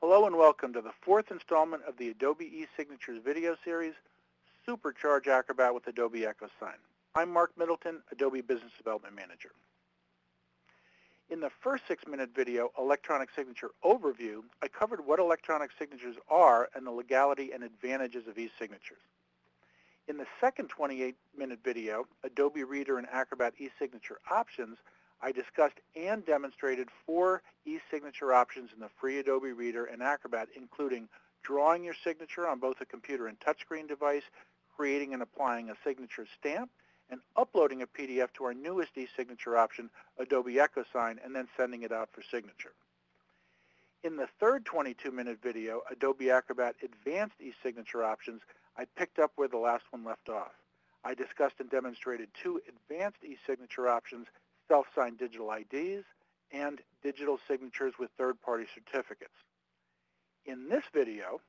Hello and welcome to the fourth installment of the Adobe eSignatures video series, Supercharge Acrobat with Adobe EchoSign. I'm Mark Middleton, Adobe Business Development Manager. In the first 6-minute video, Electronic Signature Overview, I covered what electronic signatures are and the legality and advantages of eSignatures. In the second 28-minute video, Adobe Reader and Acrobat eSignature Options, I discussed and demonstrated 4 e-signature options in the free Adobe Reader and Acrobat, including drawing your signature on both a computer and touchscreen device, creating and applying a signature stamp, and uploading a PDF to our newest e-signature option, Adobe EchoSign, and then sending it out for signature. In the third 22-minute video, Adobe Acrobat Advanced e-signature options, I picked up where the last one left off. I discussed and demonstrated 2 advanced e-signature options, self-signed digital IDs, and digital signatures with third-party certificates. In this video,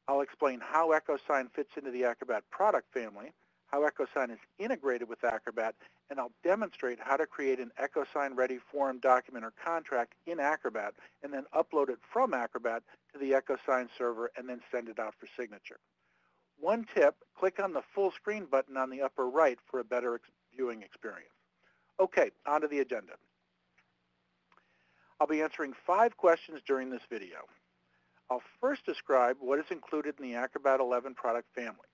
I'll explain how EchoSign fits into the Acrobat Product Family, how EchoSign is integrated with Acrobat, and I'll demonstrate how to create an EchoSign-ready form, document, or contract in Acrobat, and then upload it from Acrobat to the EchoSign server and then send it out for signature. One tip, click on the full screen button on the upper right for a better viewing experience. Okay, on to the agenda. I'll be answering 5 questions during this video. I'll first describe what is included in the Acrobat 11 product family.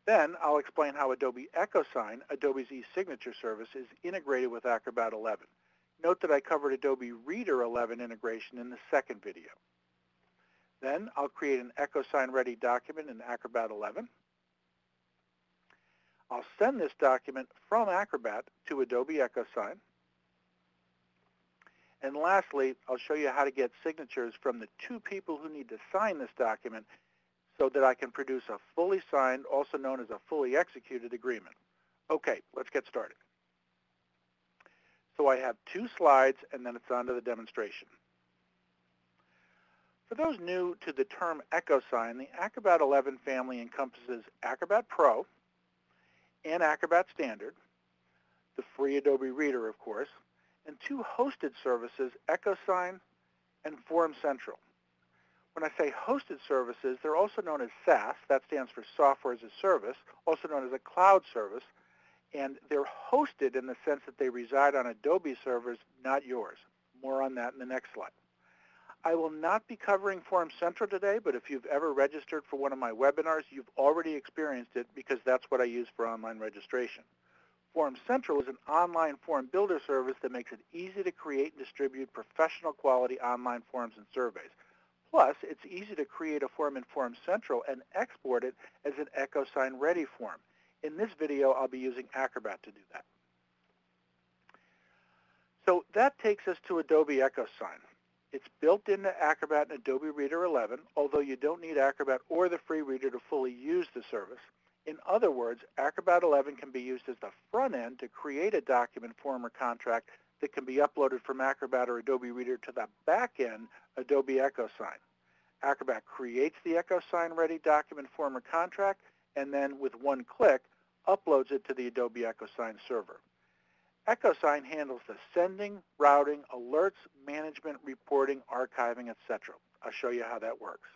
Then I'll explain how Adobe EchoSign, Adobe's e-signature service, is integrated with Acrobat 11. Note that I covered Adobe Reader 11 integration in the second video. Then I'll create an EchoSign-ready document in Acrobat 11. I'll send this document from Acrobat to Adobe EchoSign. And lastly, I'll show you how to get signatures from the 2 people who need to sign this document so that I can produce a fully signed, also known as a fully executed agreement. Okay, let's get started. So I have 2 slides, and then it's on to the demonstration. For those new to the term EchoSign, the Acrobat 11 family encompasses Acrobat Pro and Acrobat Standard, the free Adobe Reader, of course, and 2 hosted services, EchoSign and Form Central. When I say hosted services, they're also known as SaaS, that stands for Software as a Service, also known as a cloud service, and they're hosted in the sense that they reside on Adobe servers, not yours. More on that in the next slide. I will not be covering Form Central today, but if you've ever registered for one of my webinars, you've already experienced it because that's what I use for online registration. Form Central is an online form builder service that makes it easy to create and distribute professional quality online forms and surveys. Plus, it's easy to create a form in Form Central and export it as an EchoSign-ready form. In this video, I'll be using Acrobat to do that. So that takes us to Adobe EchoSign. It's built into Acrobat and Adobe Reader 11, although you don't need Acrobat or the free reader to fully use the service. In other words, Acrobat 11 can be used as the front end to create a document, form, or contract that can be uploaded from Acrobat or Adobe Reader to the back end, Adobe EchoSign. Acrobat creates the EchoSign-ready document, form, or contract, and then with one click, uploads it to the Adobe EchoSign server. EchoSign handles the sending, routing, alerts, management, reporting, archiving, etc. I'll show you how that works.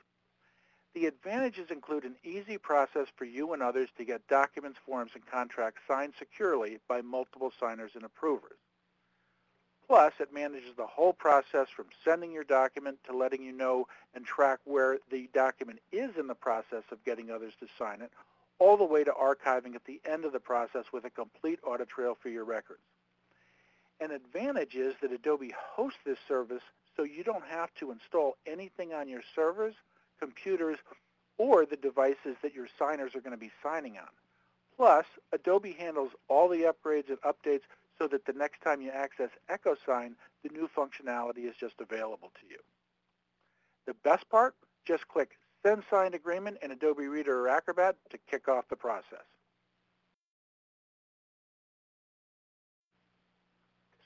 The advantages include an easy process for you and others to get documents, forms, and contracts signed securely by multiple signers and approvers. Plus, it manages the whole process from sending your document to letting you know and track where the document is in the process of getting others to sign it, all the way to archiving at the end of the process with a complete audit trail for your records. An advantage is that Adobe hosts this service so you don't have to install anything on your servers, computers, or the devices that your signers are going to be signing on. Plus, Adobe handles all the upgrades and updates so that the next time you access EchoSign, the new functionality is just available to you. The best part, just click Send Signed Agreement in Adobe Reader or Acrobat to kick off the process.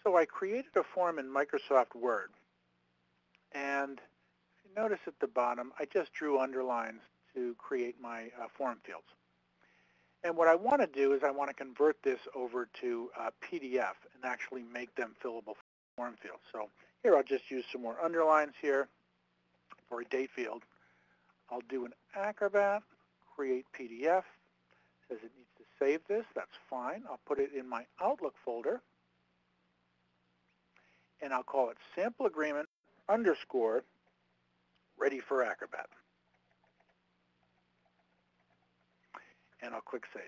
So I created a form in Microsoft Word, and if you notice at the bottom, I just drew underlines to create my form fields. And what I want to do is I want to convert this over to PDF and actually make them fillable form fields. So here I'll just use some more underlines here for a date field. I'll do an Acrobat, create PDF. It says it needs to save this. That's fine. I'll put it in my Outlook folder, and I'll call it sample agreement _ ready for Acrobat. And I'll click Save.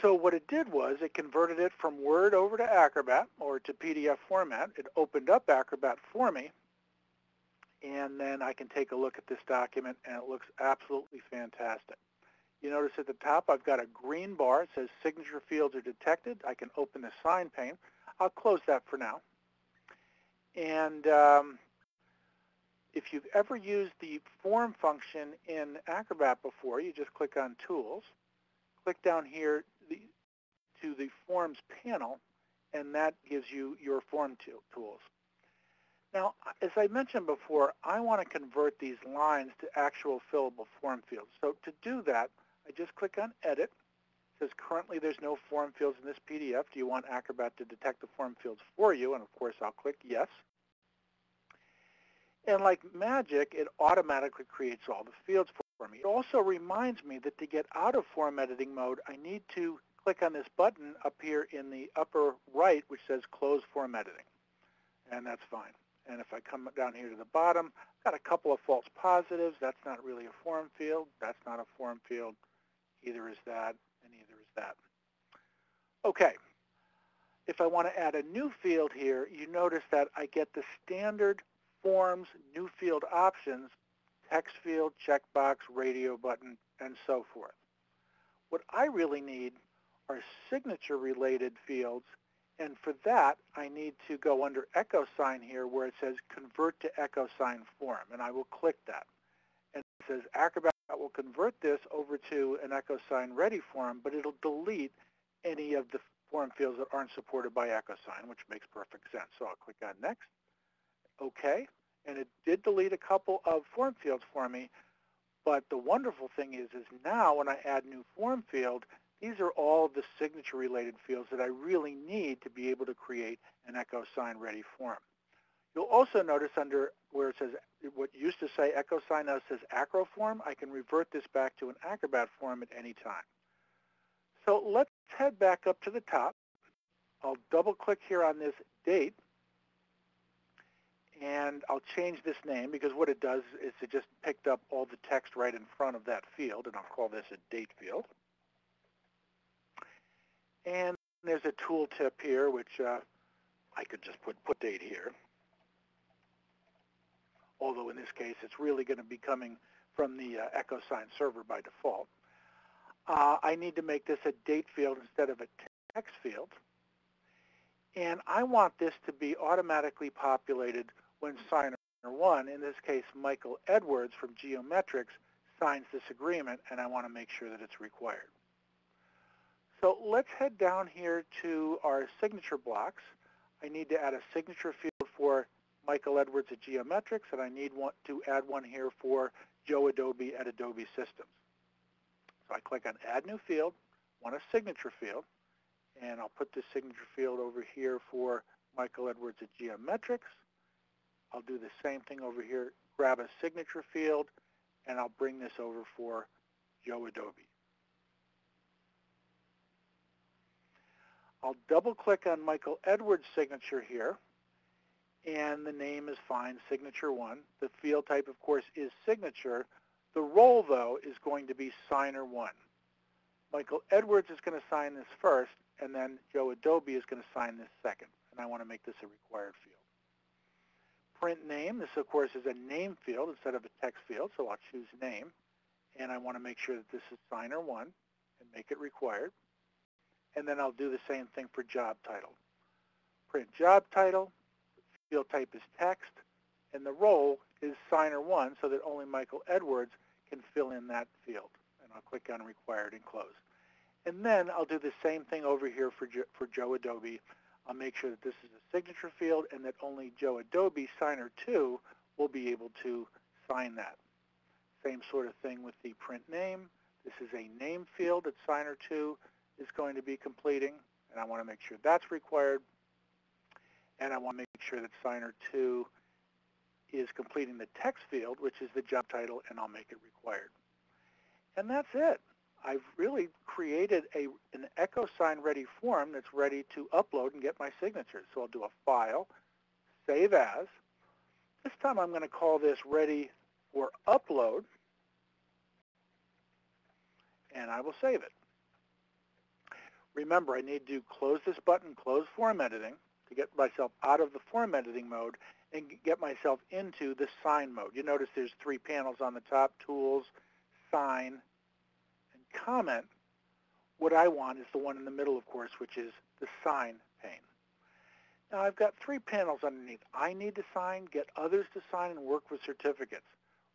So what it did was it converted it from Word over to Acrobat or to PDF format. It opened up Acrobat for me, and then I can take a look at this document, and it looks absolutely fantastic. You notice at the top I've got a green bar. It says signature fields are detected. I can open the sign pane. I'll close that for now. And if you've ever used the form function in Acrobat before, you just click on Tools, click down here to the Forms panel, and that gives you your form tools. Now, as I mentioned before, I want to convert these lines to actual fillable form fields. So to do that, I just click on Edit. It says currently there's no form fields in this PDF. Do you want Acrobat to detect the form fields for you? And of course, I'll click Yes. And like magic, it automatically creates all the fields for me. It also reminds me that to get out of form editing mode, I need to click on this button up here in the upper right, which says Close Form Editing. And that's fine. And if I come down here to the bottom, I've got a couple of false positives. That's not really a form field. That's not a form field. Either is that, and either is that. Okay. If I want to add a new field here, you notice that I get the standard Forms new field options, text field, checkbox, radio button, and so forth. What I really need are signature-related fields, and for that, I need to go under EchoSign here where it says Convert to EchoSign Form, and I will click that. And it says Acrobat will convert this over to an EchoSign-ready form, but it'll delete any of the form fields that aren't supported by EchoSign, which makes perfect sense. So I'll click on Next. Okay, and it did delete a couple of form fields for me, but the wonderful thing is now when I add new form field, these are all of the signature-related fields that I really need to be able to create an EchoSign-ready form. You'll also notice under where it says, what used to say EchoSign now says Acroform, I can revert this back to an Acrobat form at any time. So let's head back up to the top. I'll double-click here on this date, and I'll change this name because what it does is it just picked up all the text right in front of that field, and I'll call this a date field. And there's a tooltip here, which I could just put date here. Although in this case, it's really going to be coming from the EchoSign server by default. I need to make this a date field instead of a text field. And I want this to be automatically populated when signer 1, in this case Michael Edwards from Geometrics, signs this agreement, and I want to make sure that it's required. So let's head down here to our signature blocks. I need to add a signature field for Michael Edwards at Geometrics, and I need to add one here for Joe Adobe at Adobe Systems. So I click on Add New Field, want a signature field, and I'll put this signature field over here for Michael Edwards at Geometrics. I'll do the same thing over here, grab a signature field, and I'll bring this over for Joe Adobe. I'll double-click on Michael Edwards' signature here, and the name is fine, Signature 1. The field type, of course, is Signature. The role, though, is going to be Signer 1. Michael Edwards is going to sign this first, and then Joe Adobe is going to sign this second, and I want to make this a required field. Print name, this, of course, is a name field instead of a text field, so I'll choose name, and I want to make sure that this is Signer 1 and make it required. And then I'll do the same thing for job title. Print job title, field type is text, and the role is Signer 1 so that only Michael Edwards can fill in that field. And I'll click on Required and Close. And then I'll do the same thing over here for Joe Adobe. I'll make sure that this is a signature field and that only Joe Adobe Signer 2 will be able to sign that. Same sort of thing with the print name. This is a name field that Signer 2 is going to be completing, and I want to make sure that's required. And I want to make sure that signer 2 is completing the text field, which is the job title, and I'll make it required. And that's it. I've really created an EchoSign-ready form that's ready to upload and get my signatures. So I'll do a File, Save As. This time I'm going to call this Ready for Upload, and I will save it. Remember, I need to close this button, close form editing, to get myself out of the form editing mode and get myself into the sign mode. You notice there's 3 panels on the top: Tools, Sign, and Comment. What I want is the one in the middle, of course, which is the Sign pane. Now I've got 3 panels underneath. I need to sign, get others to sign, and work with certificates.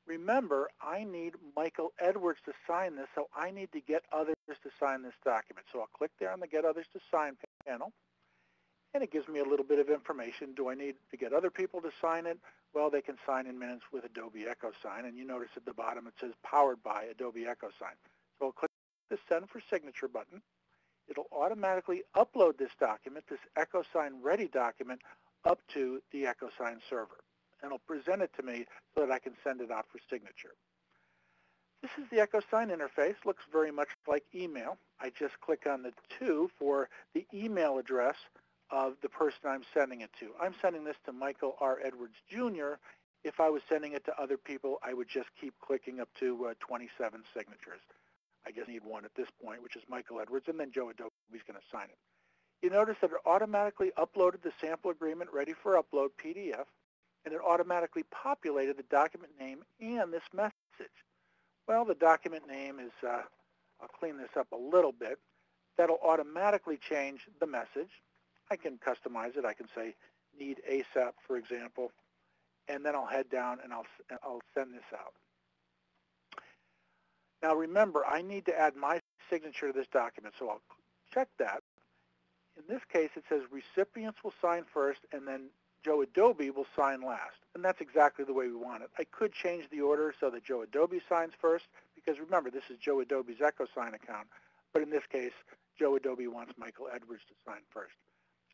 Remember, I need Michael Edwards to sign this, so I need to get others to sign this document. So I'll click there on the Get Others to Sign panel, and it gives me a little bit of information. Do I need to get other people to sign it? Well, they can sign in minutes with Adobe EchoSign, and you notice at the bottom it says Powered by Adobe EchoSign. So I'll click the Send for Signature button. It'll automatically upload this document, this EchoSign-ready document, up to the EchoSign server. And it'll present it to me so that I can send it out for signature. This is the EchoSign interface. Looks very much like email. I just click on the 2 for the email address of the person I'm sending it to. I'm sending this to Michael R. Edwards, Jr. If I was sending it to other people, I would just keep clicking up to 27 signatures. I just need one at this point, which is Michael Edwards, and then Joe Adobe is going to sign it. You notice that it automatically uploaded the sample agreement ready for upload PDF, and it automatically populated the document name and this message. Well, the document name is, I'll clean this up a little bit. That'll automatically change the message. I can customize it. I can say need ASAP, for example, and then I'll head down and I'll send this out. Now remember, I need to add my signature to this document, so I'll check that. In this case, it says recipients will sign first, and then Joe Adobe will sign last, and that's exactly the way we want it. I could change the order so that Joe Adobe signs first, because remember, this is Joe Adobe's EchoSign account, but in this case, Joe Adobe wants Michael Edwards to sign first.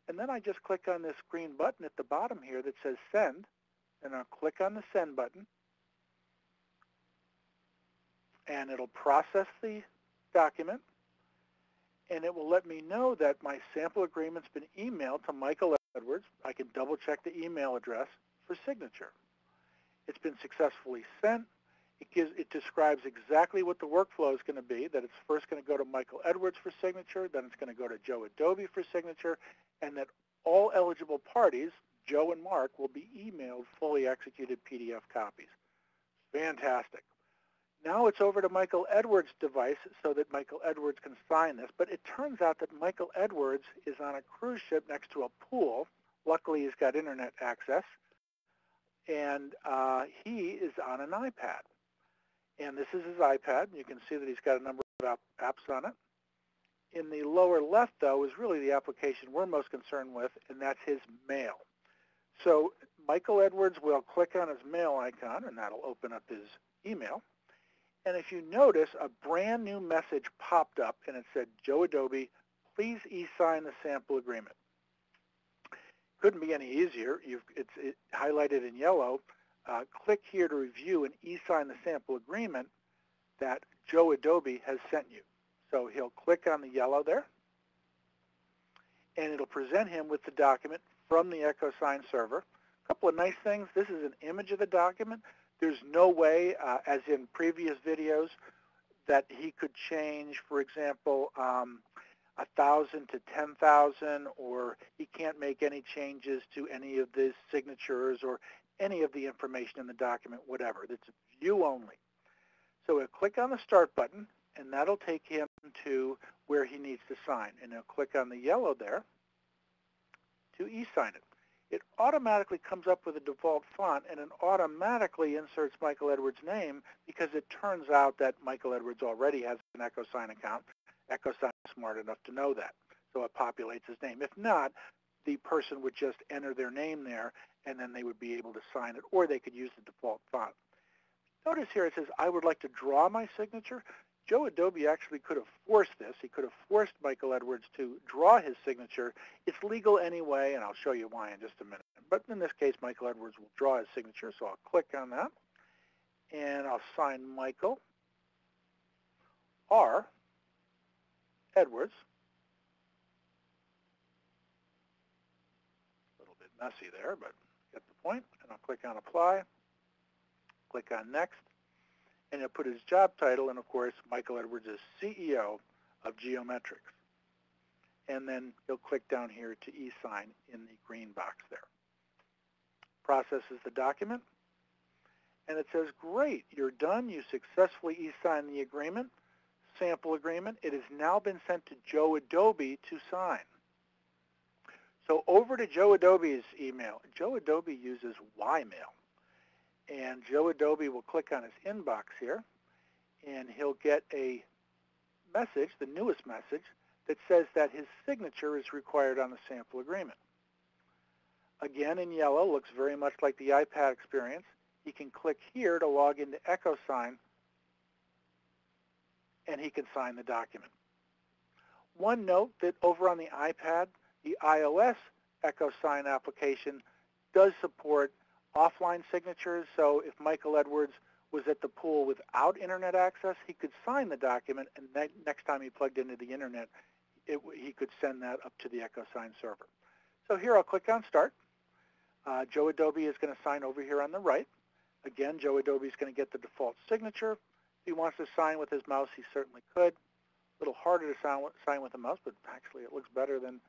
And then I just click on this green button at the bottom here that says Send, and I'll click on the Send button, and it'll process the document, and it will let me know that my sample agreement's been emailed to Michael Edwards. I can double check the email address for signature. It's been successfully sent. It describes exactly what the workflow is going to be, that it's first going to go to Michael Edwards for signature, then it's going to go to Joe Adobe for signature, and that all eligible parties, Joe and Mark, will be emailed fully executed PDF copies. Fantastic. Now it's over to Michael Edwards' device so that Michael Edwards can sign this, but it turns out that Michael Edwards is on a cruise ship next to a pool. Luckily, he's got internet access, and he is on an iPad. And this is his iPad. You can see that he's got a number of apps on it. In the lower left, though, is really the application we're most concerned with, and that's his mail. So Michael Edwards will click on his mail icon, and that'll open up his email. And if you notice, a brand new message popped up, and it said, Joe Adobe, please e-sign the sample agreement. Couldn't be any easier. It's highlighted in yellow. Click here to review and e-sign the sample agreement that Joe Adobe has sent you. So he'll click on the yellow there, and it'll present him with the document from the EchoSign server. A couple of nice things. This is an image of the document. There's no way, as in previous videos, that he could change, for example, 1,000 to 10,000, or he can't make any changes to any of the signatures or any of the information in the document, whatever. It's view only. So he'll click on the Start button, and that'll take him to where he needs to sign. And he'll click on the yellow there to e-sign it. It automatically comes up with a default font, and it automatically inserts Michael Edwards' name because it turns out that Michael Edwards already has an EchoSign account. EchoSign is smart enough to know that, so it populates his name. If not, the person would just enter their name there, and then they would be able to sign it, or they could use the default font. Notice here it says, I would like to draw my signature. Joe Adobe actually could have forced this. He could have forced Michael Edwards to draw his signature. It's legal anyway, and I'll show you why in just a minute. But in this case, Michael Edwards will draw his signature, so I'll click on that. And I'll sign Michael R. Edwards. A little bit messy there, but get the point. And I'll click on Apply, click on Next, and he'll put his job title, and of course, Michael Edwards is CEO of Geometrics. And then he'll click down here to e-sign in the green box there. Processes the document, and it says, great, you're done. You successfully e-signed the agreement, sample agreement. It has now been sent to Joe Adobe to sign. So over to Joe Adobe's email. Joe Adobe uses Ymail. And Joe Adobe will click on his inbox here, and he'll get a message, the newest message, that says that his signature is required on the sample agreement. Again, in yellow, looks very much like the iPad experience. He can click here to log into EchoSign, and he can sign the document. One note that over on the iPad, the iOS EchoSign application does support offline signatures, so if Michael Edwards was at the pool without internet access, he could sign the document, and next time he plugged into the internet, he could send that up to the EchoSign server. So here I'll click on Start. Joe Adobe is going to sign over here on the right. Again, Joe Adobe is going to get the default signature. If he wants to sign with his mouse, he certainly could. A little harder to sign with the mouse, but actually it looks better than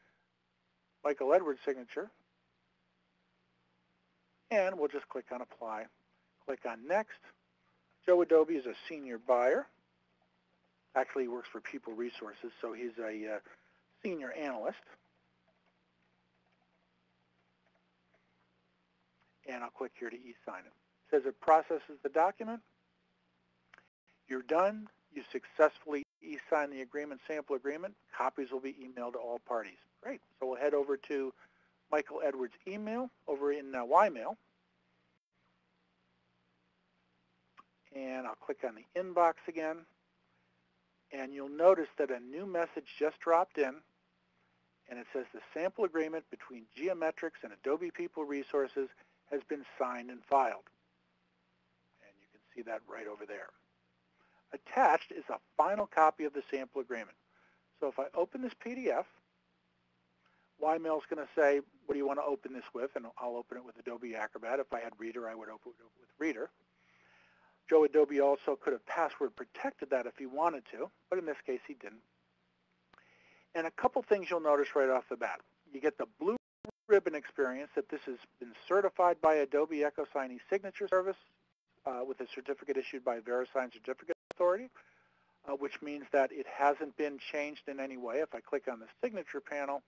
Michael Edwards' signature. And we'll just click on Apply. Click on Next. Joe Adobe is a senior buyer. Actually, he works for People Resources, so he's a senior analyst. And I'll click here to e-sign it. It says it processes the document. You're done. You successfully e-signed the agreement, sample agreement. Copies will be emailed to all parties. Great. So we'll head over to Michael Edwards' email over in Ymail. And I'll click on the inbox again. And you'll notice that a new message just dropped in. And it says the sample agreement between Geometrics and Adobe People Resources has been signed and filed. And you can see that right over there. Attached is a final copy of the sample agreement. So if I open this PDF, Ymail is going to say, what do you want to open this with? And I'll open it with Adobe Acrobat. If I had Reader, I would open it with Reader. Joe Adobe also could have password protected that if he wanted to, but in this case he didn't. And a couple things you'll notice right off the bat. You get the blue ribbon experience that this has been certified by Adobe EchoSign e-signature service with a certificate issued by VeriSign Certificate Authority, which means that it hasn't been changed in any way. If I click on the signature panel,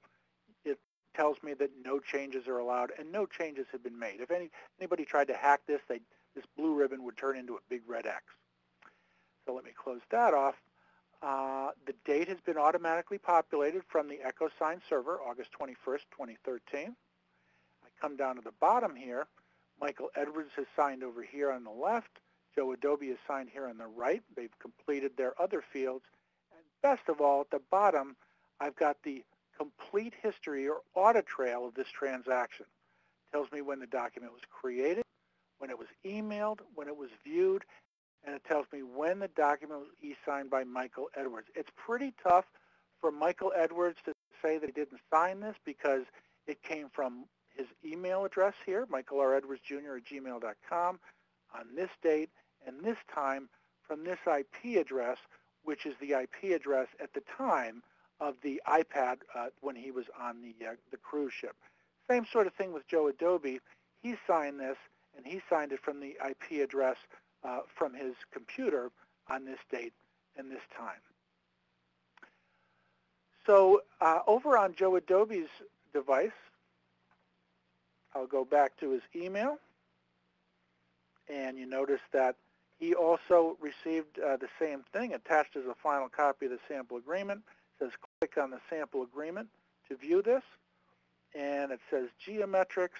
it tells me that no changes are allowed and no changes have been made. If anybody tried to hack this, this blue ribbon would turn into a big red X. So let me close that off. The date has been automatically populated from the EchoSign server, August 21st, 2013. I come down to the bottom here. Michael Edwards has signed over here on the left. Joe Adobe has signed here on the right. They've completed their other fields. And best of all, at the bottom, I've got the complete history or audit trail of this transaction. It tells me when the document was created, when it was emailed, when it was viewed, and it tells me when the document was e-signed by Michael Edwards. It's pretty tough for Michael Edwards to say that he didn't sign this because it came from his email address here, michaeledwardsjr@gmail.com, on this date and this time from this IP address, which is the IP address at the time of the iPad when he was on the cruise ship. Same sort of thing with Joe Adobe. He signed this, and he signed it from the IP address from his computer on this date and this time. So over on Joe Adobe's device, I'll go back to his email, and you notice that he also received the same thing, attached as a final copy of the sample agreement. It says click on the sample agreement to view this, and it says Geometrics,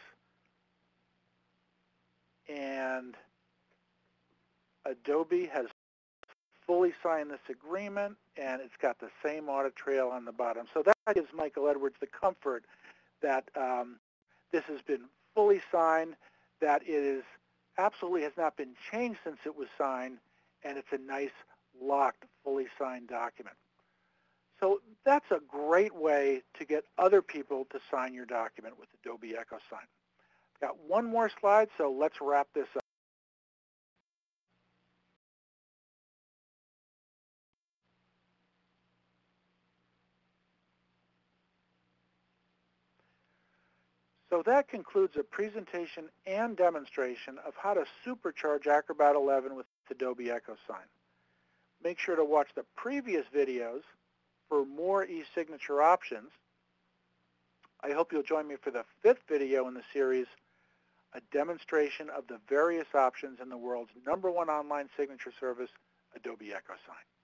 and Adobe has fully signed this agreement, and it's got the same audit trail on the bottom. So that gives Michael Edwards the comfort that this has been fully signed, that it is absolutely has not been changed since it was signed, and it's a nice, locked, fully signed document. So that's a great way to get other people to sign your document with Adobe EchoSign. Got one more slide, so let's wrap this up. So that concludes a presentation and demonstration of how to supercharge Acrobat 11 with Adobe EchoSign. Make sure to watch the previous videos for more e-signature options. I hope you'll join me for the 5th video in the series, a demonstration of the various options in the world's #1 online signature service, Adobe EchoSign.